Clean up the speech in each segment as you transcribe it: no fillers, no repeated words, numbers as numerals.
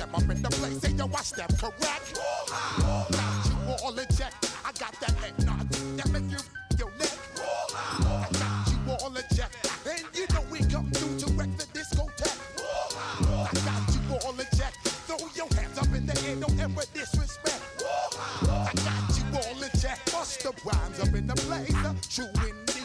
step up in the place, say yo, I step correct. Got you all in check. I got that head nod that make you your neck. I got you all in check, and you know we come through to wreck the discotheque. I got you all in check. Throw your hands up in the air, don't ever disrespect. I got you all in check. Bust the rhymes up in the place, true indeed.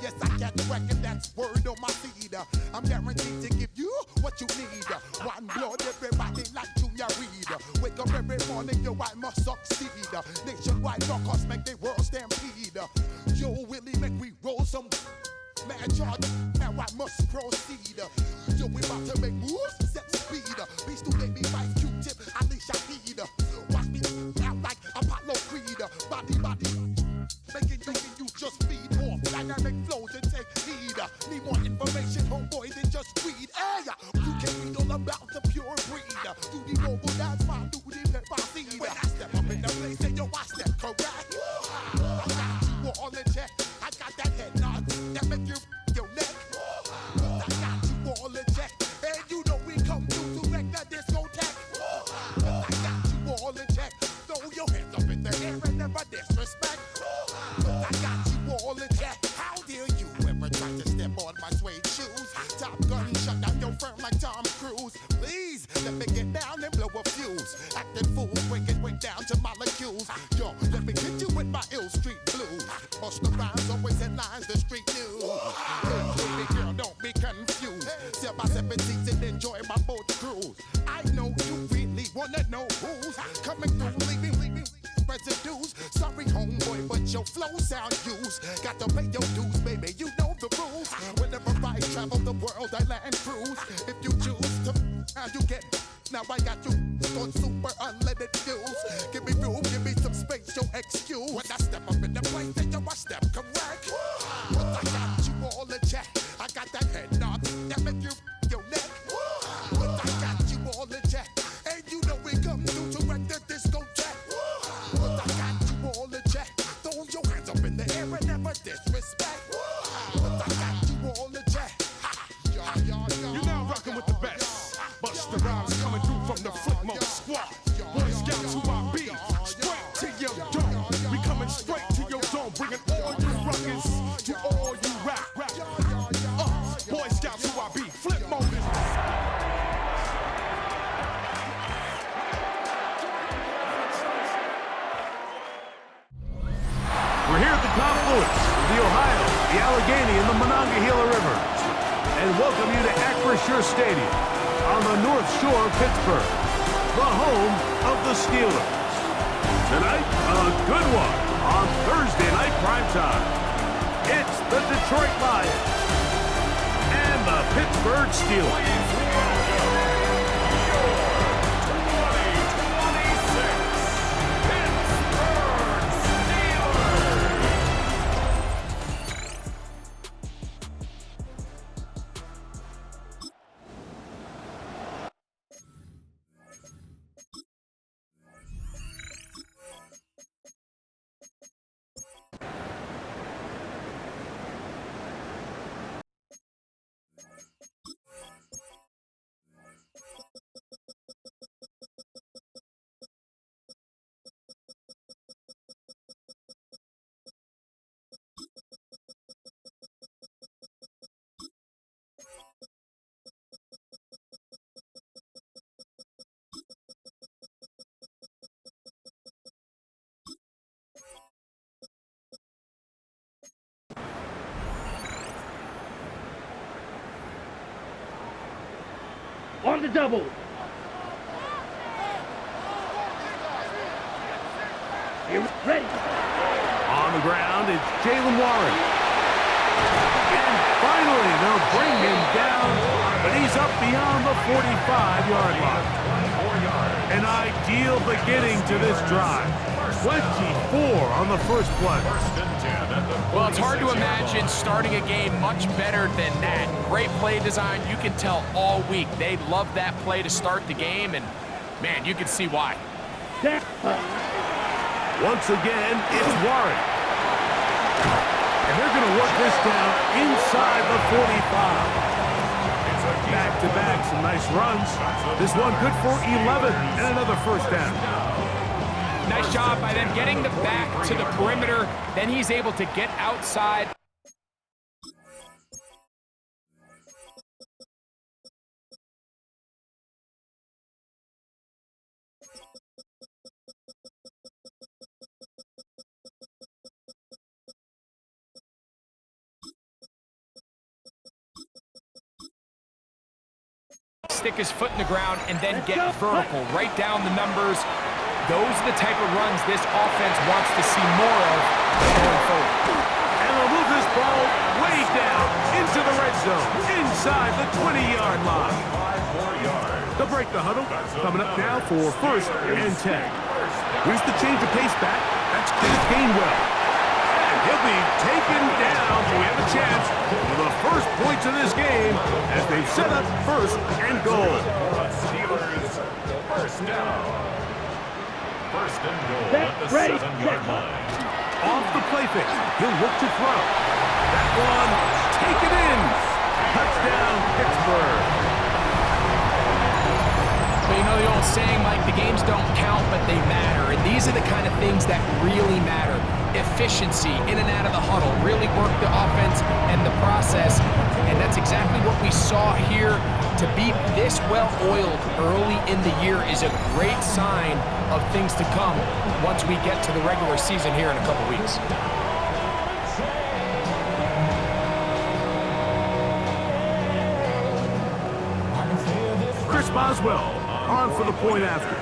Yes, I got the record, that's word on my feed. I'm guaranteed to give you what you need. One blood, everybody like Junior Reed. Wake up every morning, yo, I must succeed. Nationwide knockouts make the world stampede. Yo, Willie, make we roll some mad charge. Now I must proceed. Yo, we about to make moves, set speed. Beast to baby, fight Q-tip, Alicia Heed. Watch me out like Apollo Creed. Body, making you just feed off dynamic flows and take heed. Need more information, homeboy, than just read. Hey, you can read all about the pure breed. Do the mobile dance, my duty, pepper seed. When I step up in the place, say yo, I step correct. I got you all in check. I got that head nod that make you your neck. I got you all in check, and you know we come through to wreck the discotheque. I got you all in check. Throw your hands up in the air and never disrespect. I got you all in check. How dare you ever try to step on my suede shoes? Top Gun shut down your firm like Tom Cruise. Please let me get down and blow a fuse. Acting fool, break it way down to molecules. Yo, let me hit you with my ill street blues. Bust the rhymes, always headlines the street news. Baby girl, don't be confused. Sell my 7 seats and enjoy my boat cruise. I know you really wanna know who's coming through, leaving residues. Sorry, homeboy, but your flow sound used. Got to pay your dues, baby, you know the rules. Whenever I travel the world, I land cruise. If you choose to, how you get. Now I got you on super unleaded fuels. Give me room, give me some space, your excuse. When I step up in the place, then yo, I step correct. But I got you all in check. I got that head nod that make you your neck. But I got you all in check, and you know we come through to wreck the discotheque. But I got you all in check. Throw your hands up in the air and never disrespect. But I got you all in check. You're now rocking with the best. Bust the rhymes coming through from the Flip Mode Squad. Boy Scouts who I be, straight to your dome. We coming straight to your dome, bringing all you ruckus to all you rap. Boy Scouts who I be, Flip Mode is. We're here at the confluence of the Ohio, the Allegheny, and the Monongahela Rivers, and welcome you to Acrisure Stadium on the North Shore of Pittsburgh, the home of the Steelers. Tonight, a good one on Thursday night primetime. It's the Detroit Lions and the Pittsburgh Steelers. On the double. Here, ready. On the ground, it's Jalen Warren. And finally, they'll bring him down, but he's up beyond the 45-yard line. An ideal beginning to this drive. 24 on the first play. Well, it's hard to imagine starting a game much better than that. Great play design. You can tell all week they love that play to start the game, and, man, you can see why. Once again, it's Warren. And they're going to work this down inside the 45. Back back-to-back, some nice runs. This one good for 11 and another first down. Nice job by them getting the back to the perimeter. Then he's able to get outside. Stick his foot in the ground and then get vertical, right down the numbers. Those are the type of runs this offense wants to see more of going forward. And they'll move this ball way down into the red zone, inside the 20-yard line. They'll break the huddle. Coming up now for first and 10. Here's the change of pace back. That's Kenneth Gainwell. He'll be taken down. We have a chance for the first points of this game as they've set up first and goal. Steelers, first down. First and goal at the 7-yard line. Off the play fake. He'll look to throw. That one, taken in. Touchdown, Pittsburgh. But you know the old saying, Mike, the games don't count, but they matter. And these are the kind of things that really matter. Efficiency, in and out of the huddle, really work the offense and the process. And that's exactly what we saw here. To be this well-oiled early in the year is a great sign of things to come once we get to the regular season here in a couple weeks. Chris Boswell on for the point after.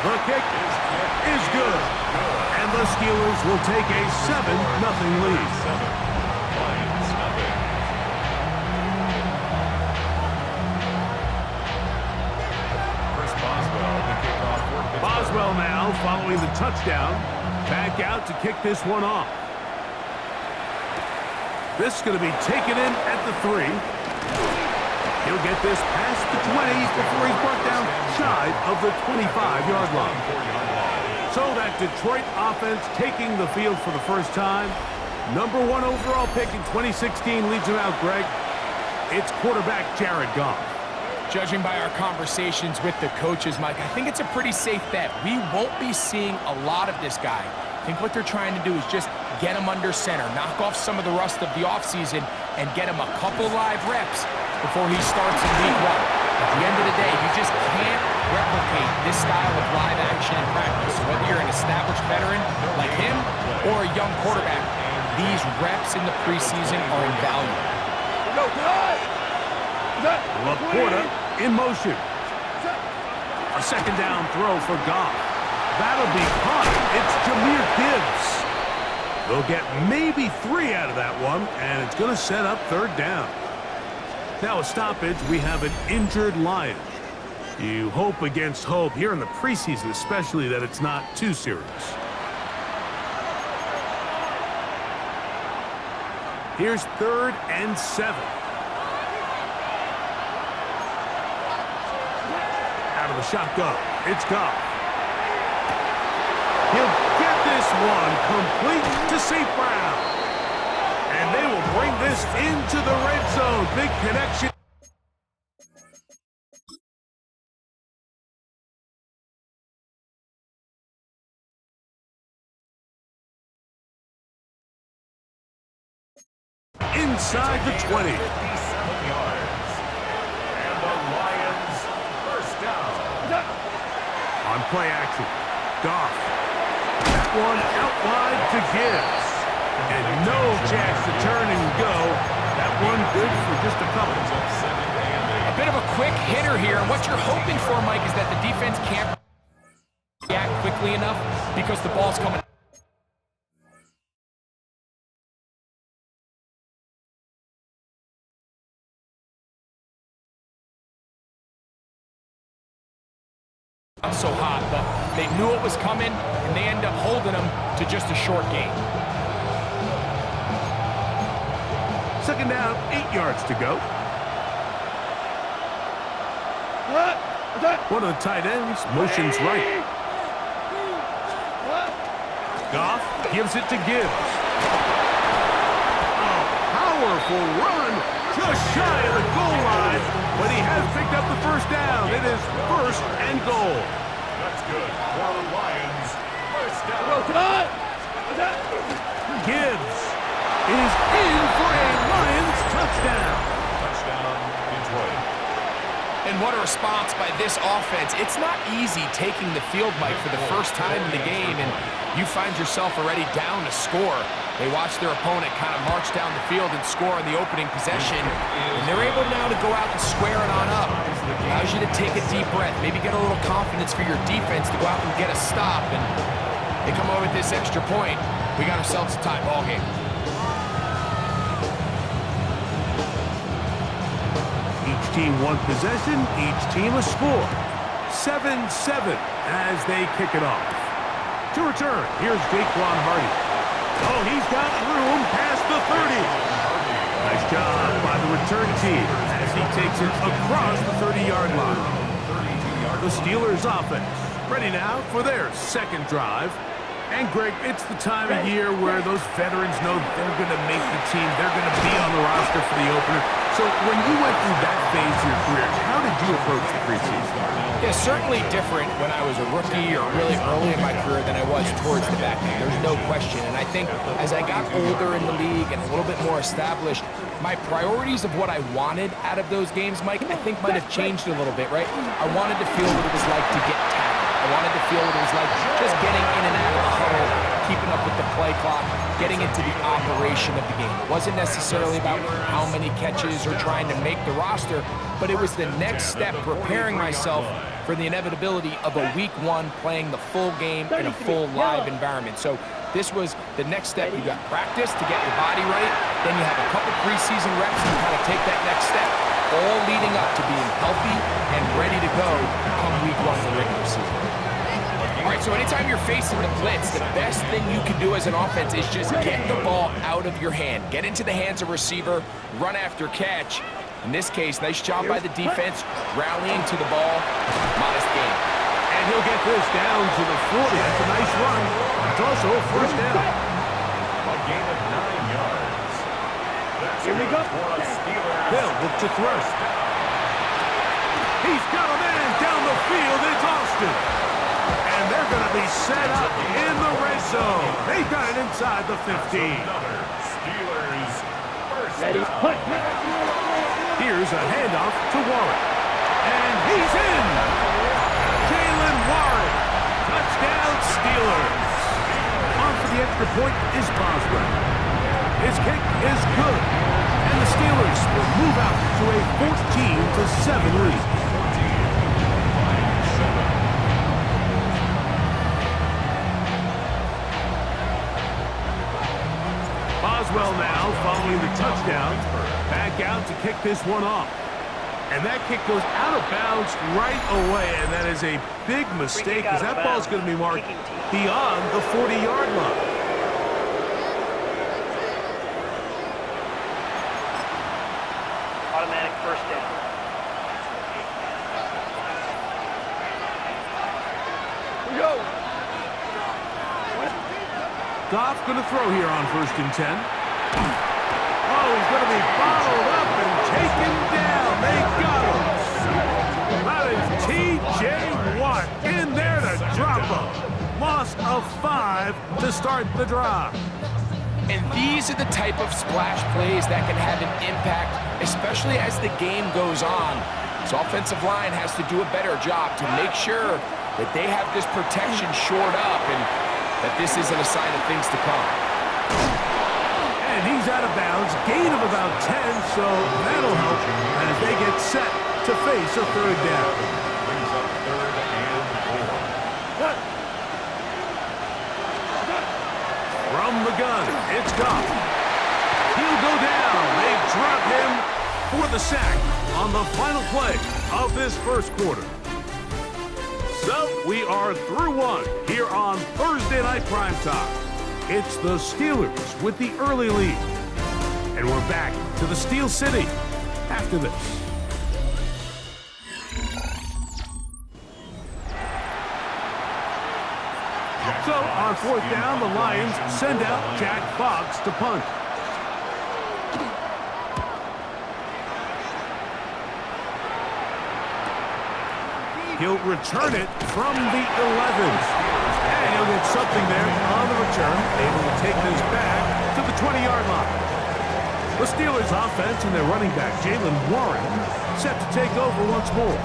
The kick is good. And the Steelers will take a 7-0 lead. Chris Boswell, the kickoff for Pittsburgh. Boswell now following the touchdown. Back out to kick this one off. This is going to be taken in at the 3. He'll get this past the 20 before he's brought down shy of the 25-yard line. So that Detroit offense taking the field for the first time. Number 1 overall pick in 2016 leads him out, Greg. It's quarterback Jared Goff. Judging by our conversations with the coaches, Mike, I think it's a pretty safe bet. We won't be seeing a lot of this guy. I think what they're trying to do is just get him under center, knock off some of the rust of the offseason, and get him a couple live reps before he starts in week 1. At the end of the day, you just can't replicate this style of live action in practice. Whether you're an established veteran like him or a young quarterback, these reps in the preseason are invaluable. Laporta in motion. A second down throw for Goff. That'll be caught. It's Jahmyr Gibbs. They'll get maybe 3 out of that one, and it's going to set up third down. Now a stoppage, we have an injured Lion. You hope against hope here in the preseason, especially, that it's not too serious. Here's 3rd and 7. Out of the shotgun, it's Goff. He'll get this one complete to St. Brown. And they will bring this into the red zone. Big connection. Inside the 20. 57 yards. And the Lions, first down. On play action, Goff. That one out wide to Gibbs. And no chance to turn and go. That one good for just a couple. A bit of a quick hitter here, and what you're hoping for, Mike, is that the defense can't react quickly enough because the ball's coming. Not so hot, but they knew it was coming, and they end up holding them to just a short game. Second down, 8 yards to go. One of the tight ends motions right. Goff gives it to Gibbs. A powerful run just shy of the goal line, but he has picked up the first down. It is 1st and goal. That's good for the Lions. First down. Gibbs is in for a Lions touchdown. Touchdown, Detroit. And what a response by this offense. It's not easy taking the field, Mike, for the first time in the game, and you find yourself already down to score. They watch their opponent kind of march down the field and score on the opening possession, and they're able now to go out and square it on up. Allows you to take a deep breath, maybe get a little confidence for your defense to go out and get a stop, and they come over with this extra point. We got ourselves a tie ball game. Each team one possession, each team a score. 7-7 as they kick it off. To return, here's Daquan Hardy. Oh, he's got room past the 30. Nice job by the return team as he takes it across the 30-yard line. The Steelers offense ready now for their second drive. And, Greg, it's the time of year where those veterans know they're going to make the team. They're going to be on the roster for the opener. So when you went through that phase of your career, how did you approach the preseason? Yeah, certainly different when I was a rookie or really early in my career than I was towards the back end. There's no question. And I think as I got older in the league and a little bit more established, my priorities of what I wanted out of those games, Mike, I think might have changed a little bit, right? I wanted to feel what it was like to get tackled. I wanted to feel what it was like just getting in and out of the huddle, keeping up with the play clock, getting into the operation of the game. It wasn't necessarily about how many catches or trying to make the roster, but it was the next step, preparing myself for the inevitability of a week 1 playing the full game in a full live environment. So this was the next step. You got practice to get your body right, then you have a couple preseason reps to kind of take that next step, all leading up to being healthy and ready to go come week 1 of the regular season. All right, so anytime you're facing the blitz, the best thing you can do as an offense is just get the ball out of your hand. Get into the hands of receiver, run after catch. In this case, nice job by the defense, rallying to the ball. Modest gain. And he'll get this down to the 40. That's a nice run. It's also a first down. A gain of 9 yards. That's Here we go. for a Steelers. They'll look to throw. He's got a man down the field. It's Austin. And they're going to be set up in the red zone. They got it inside the 15. Another Steelers first Ready, down. put. Here's a handoff to Warren. And he's in. Jalen Warren. Touchdown Steelers. On for the extra point is Boswell. His kick is good. And the Steelers will move out to a 14-7 lead. Boswell now following the touchdown. Back out to kick this one off. And that kick goes out of bounds right away, and that is a big mistake because that ball's going to be marked beyond the 40-yard line. Automatic first down. Go. Goff going to throw here on 1st and 10. Oh, he's going to be bottled up and taken down. They got him. That is T.J. Watt in there to drop him. Loss of 5 to start the drive. And these are the type of splash plays that can have an impact, especially as the game goes on. So offensive line has to do a better job to make sure that they have this protection shored up and that this isn't a sign of things to come. And he's out of bounds, gain of about 10, so that'll help as they get set to face a 3rd down. Brings up 3rd and 4. From the gun, it's Goff. He'll go down. They drop him for the sack on the final play of this first quarter. So we are through 1 here on Thursday Night Primetime. It's the Steelers with the early lead. And we're back to the Steel City after this. So on 4th down, the Lions send out Jack Fox to punt. He'll return it from the 11. And he'll get something there on the return, able to take this back to the 20-yard line. The Steelers offense and their running back, Jalen Warren, set to take over once more.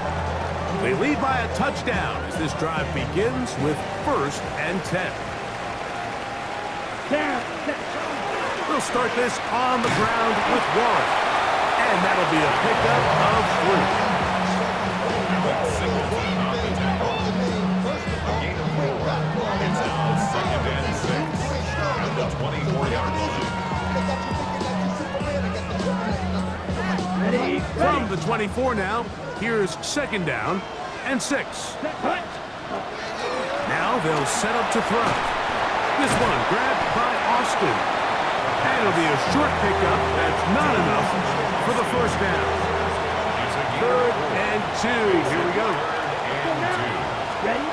They lead by a touchdown as this drive begins with 1st and 10. They'll start this on the ground with Warren. And that'll be a pickup of 3. It's now 2nd and 6 at the 24-yard line. From the 24 now, here's 2nd down and 6. Now they'll set up to throw. This one grabbed by Austin. And it'll be a short pickup that's not enough for the 1st down. 3rd and 2. Here we go. Ready?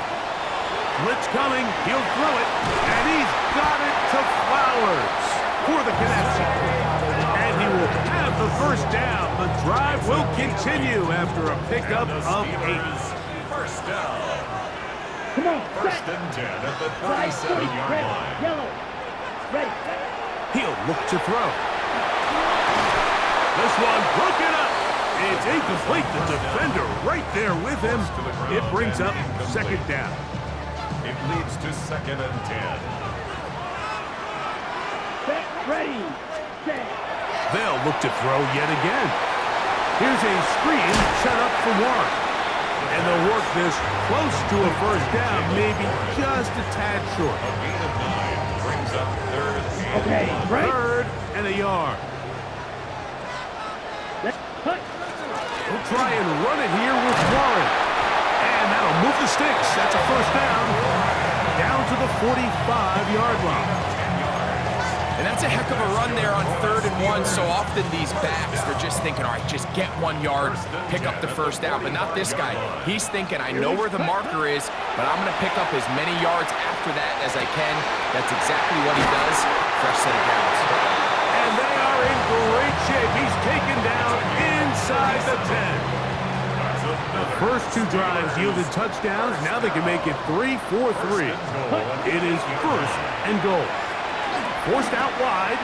Blitz coming. He'll throw it. And he's got it to Flowers for the connection. And he will have the 1st down. The drive will continue after a pickup of 8. 1st down. Come on. 1st and 10 at the 37-yard line. Yellow. Ready. He'll look to throw. This one broken up. It's incomplete. The defender right there with him. It brings up 2nd down. It leads to 2nd and 10. Set. Ready. Set. They'll look to throw yet again. Here's a screen set up for Warren. And they'll work this close to a 1st down, maybe just a tad short. A gain of 9 brings up 3rd and Okay. Right. 3rd and a yard. Let's cut. We'll try and run it here with Warren. And that'll move the sticks. That's a 1st down. Down to the 45-yard line. And that's a heck of a run there on 3rd and 1. So often these backs, they're just thinking, all right, just get 1 yard, pick up the 1st down. But not this guy. He's thinking, I know where the marker is, but I'm going to pick up as many yards after that as I can. That's exactly what he does. Fresh set of downs. And they are in great shape. He's taken down inside the 10. The first 2 drives yielded touchdowns. Now they can make it 3-4-3. It is 1st and goal. Forced out wide. A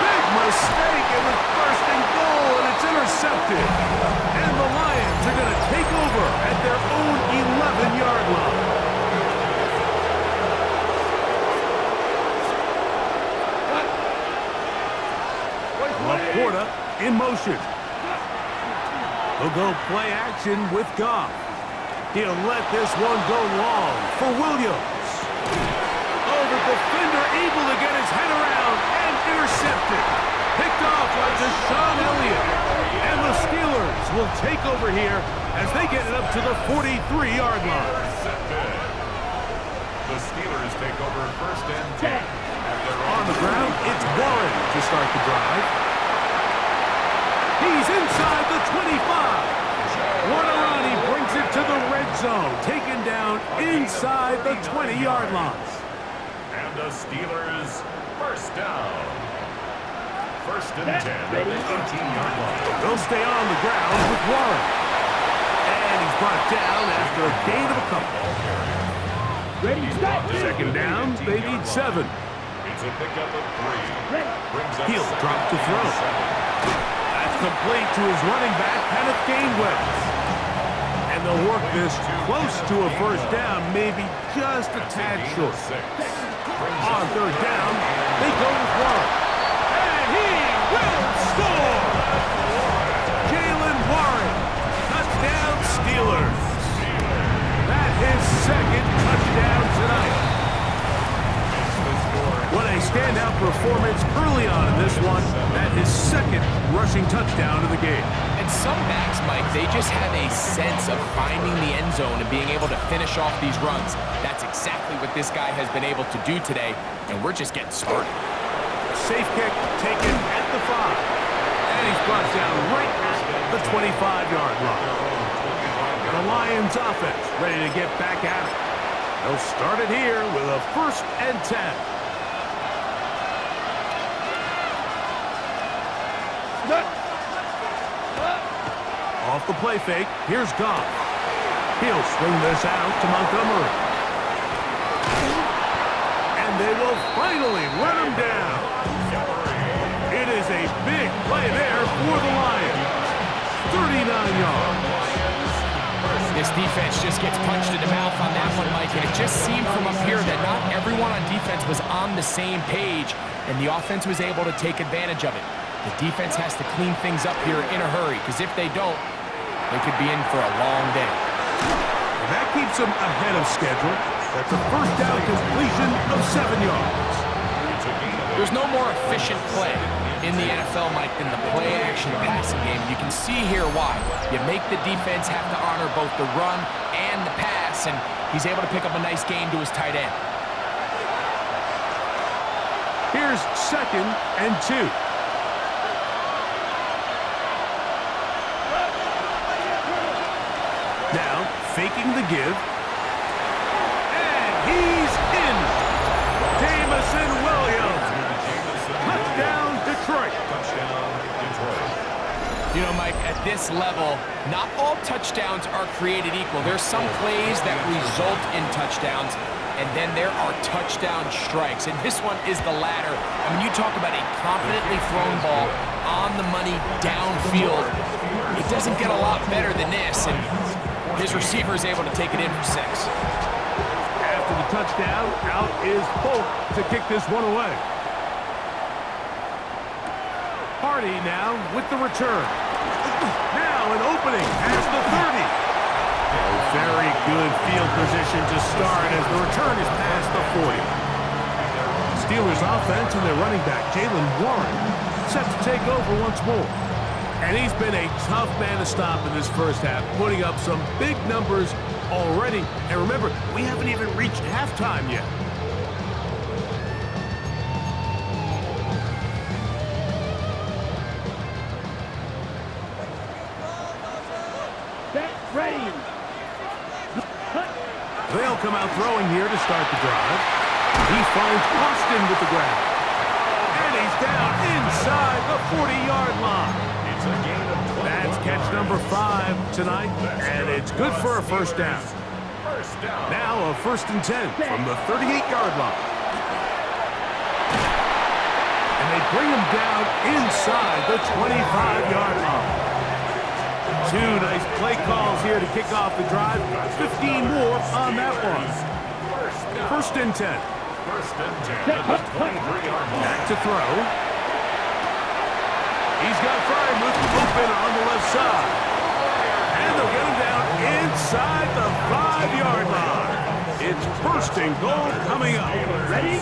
big mistake. It was 1st and goal, and it's intercepted. And the Lions are going to take over at their own 11-yard line. Laporta in motion. He'll go play action with Goff. He'll let this one go long for Williams. Oh, the defender able to get his head around and intercepted. Picked off by Deshaun Elliott. And the Steelers will take over here as they get it up to the 43-yard line. The Steelers take over 1st and 10. On the ground, it's Warren to start the drive. He's inside the 25. Guarani brings it to the red zone, taken down inside the 20-yard line. And the Steelers 1st down. 1st and 10 at the 18-yard line. They'll stay on the ground with Warren. And he's brought down after a gain of a couple. Ready. Set. 2nd down, they need 7. It's a pickup of 3. Brings up He'll 2nd drop to throw. and 7. That's complete to his running back, Kenneth Gainwell. And they'll work this close to a 1st down, maybe just a tad short. On 3rd down, they go with Warren. And he will score! Jalen Warren, touchdown Steelers. That's his 2nd touchdown tonight. What a standout performance early on in this one. That his 2nd rushing touchdown of the game. And some backs, Mike, they just have a sense of finding the end zone and being able to finish off these runs. That's exactly what this guy has been able to do today, and we're just getting started. Safe kick taken at the 5. And he's brought down right at the 25-yard line. The Lions offense ready to get back at it. They'll start it here with a 1st and 10. Off the play fake, here's Goff. He'll swing this out to Montgomery. And they will finally let him down. It is a big play there for the Lions. 39 yards. This defense just gets punched in the mouth on that one, Mike, and it just seemed from up here that not everyone on defense was on the same page, and the offense was able to take advantage of it. The defense has to clean things up here in a hurry, because if they don't, they could be in for a long day. And that keeps them ahead of schedule. That's a first down completion of 7 yards. There's no more efficient play in the NFL, Mike, than the play-action passing game. You can see here why. You make the defense have to honor both the run and the pass, and he's able to pick up a nice gain to his tight end. Here's 2nd and 2. Now, faking the give. And he's in. Jamison Williams. Touchdown, Detroit. You know, Mike, at this level, not all touchdowns are created equal. There's some plays that result in touchdowns, and then there are touchdown strikes, and this one is the latter. I mean, you talk about a confidently thrown ball on the money downfield. It doesn't get a lot better than this, and his receiver is able to take it in for 6. After the touchdown, out is Folk to kick this one away. Hardy now with the return. Now an opening past the 30. A very good field position to start as the return is past the 40. Steelers offense and their running back, Jalen Warren, set to take over once more. And he's been a tough man to stop in this first half, putting up some big numbers already. And remember, we haven't even reached halftime yet. Set, ready. They'll come out throwing here to start the drive. He finds Austin with the grab. And he's down inside the 40-yard line. It's a gain of 12. That's catch number 5 tonight, and it's good for a first down. First down. Now a 1st and 10 from the 38-yard line. And they bring him down inside the 25-yard line. 2 nice play calls here to kick off the drive. 15 more on that one. First and 10. First and 10 at the 23-yard line. Back to throw. He's got Frymouth open on the left side. And they'll get him down inside the 5-yard line. It's 1st and goal coming up. Ready?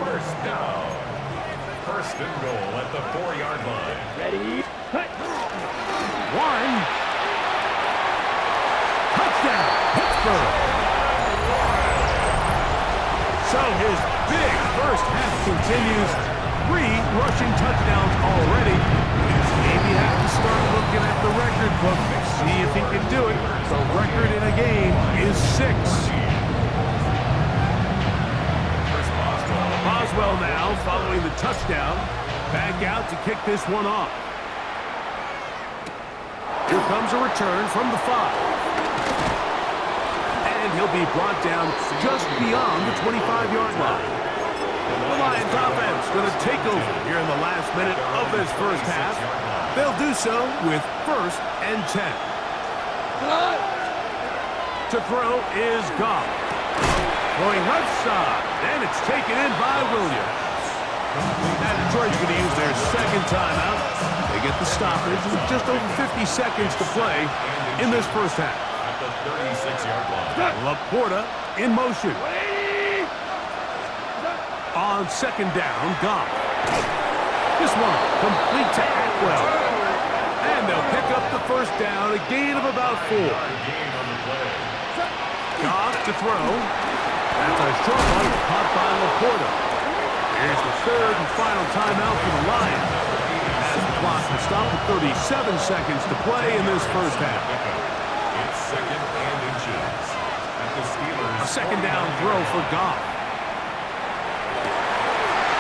First down. First and goal at the 4-yard line. Ready? Cut. Warren. Touchdown, Pittsburgh. So his big first half continues. 3 rushing touchdowns already. Maybe have to start looking at the record book to see if he can do it. The record in a game is 6. Boswell now following the touchdown. Back out to kick this one off. Here comes a return from the 5. And he'll be brought down just beyond the 25-yard line. The Lions offense going to take over here in the last minute of this first half. They'll do so with 1st and 10. To throw is Goff. Going left side, and it's taken in by Williams. Now Detroit's going to use their 2nd timeout. They get the stoppage with just over 50 seconds to play in this first half. At the 36-yard line. Laporta in motion. On 2nd down, Goff. This one complete to Atwell. And they'll pick up the first down, a gain of about 4. Gain on the play. Goff to throw. That's a short one caught by Laporta. Here's the 3rd and final timeout for the Lions. As the clock will stop with 37 seconds to play in this first half. It's 2nd and inches. At the Steelers. A 2nd down throw for Goff.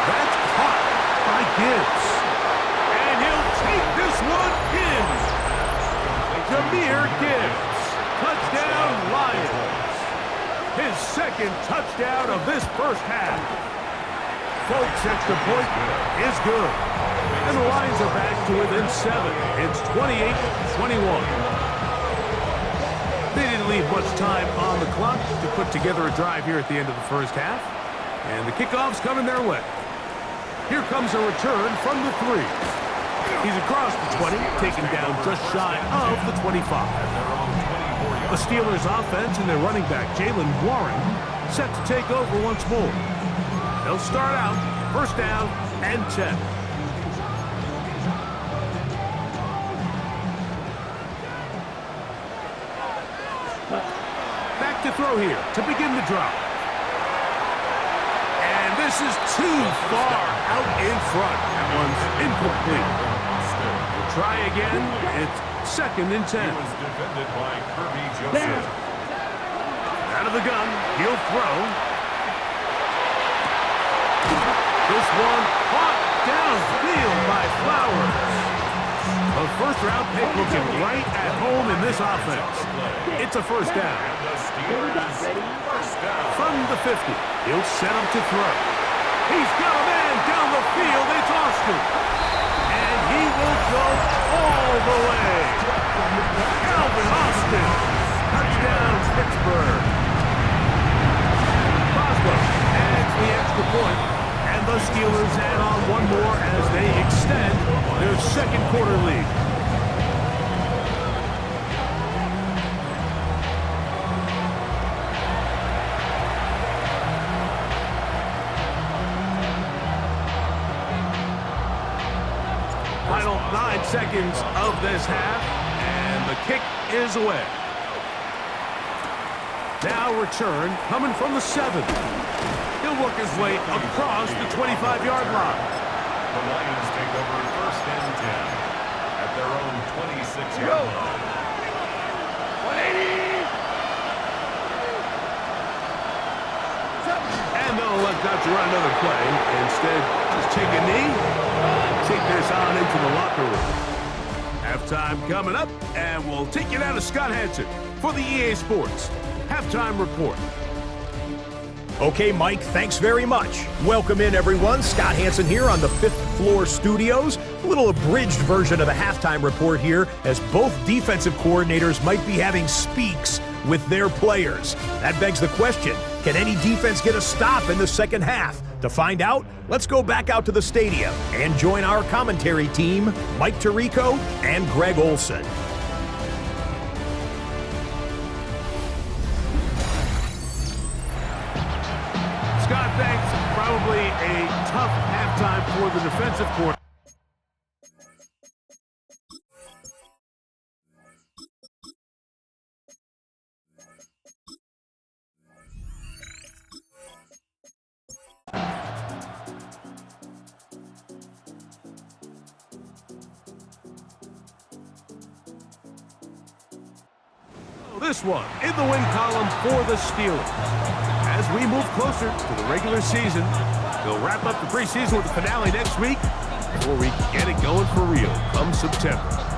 That's caught by Gibbs. And he'll take this one in. Touchdown, Lions. His second touchdown of this first half. Folks, extra point is good. And the Lions are back to within 7. It's 28-21. They didn't leave much time on the clock to put together a drive here at the end of the first half. And the kickoff's coming their way. Here comes a return from the 3. He's across the 20, taken down just shy of the 25. The Steelers offense and their running back, Jalen Warren, set to take over once more. They'll start out first down and 10. Back to throw here to begin the drive. And this is too far out in front. That one's incomplete. We'll try again. It's second and 10. He was defended by Kirby Joseph. Out of the gun, he'll throw. This one caught downfield by Flowers. A first-round pick looking right at home in this offense. It's a first down. From the 50, he'll set him to throw. He's got a man down the field. It's Austin. And he will go all the way. Calvin Austin. Touchdown, Pittsburgh. Boswell adds the extra point, and the Steelers add on one more as they extend their second quarter lead. Final 9 seconds of this half, and the kick is away. Now return coming from the 7. He'll work his way across the 25-yard line. The Lions take over first and 10 at their own 26-yard line. 180. And they'll let Dutch run another play. Instead, just take a knee and take this on into the locker room. Halftime coming up, and we'll take you down to Scott Hansen for the EA Sports Halftime Report. Okay, Mike, thanks very much. Welcome in, everyone. Scott Hansen here on the 5th floor studios. A little abridged version of the halftime report here, as both defensive coordinators might be having speaks with their players. That begs the question, can any defense get a stop in the second half? To find out, let's go back out to the stadium and join our commentary team, Mike Tirico and Greg Olson. Scott, thanks. Probably a tough halftime for the defensive coordinator. This one in the win column for the Steelers. As we move closer to the regular season, they'll wrap up the preseason with the finale next week before we get it going for real come September.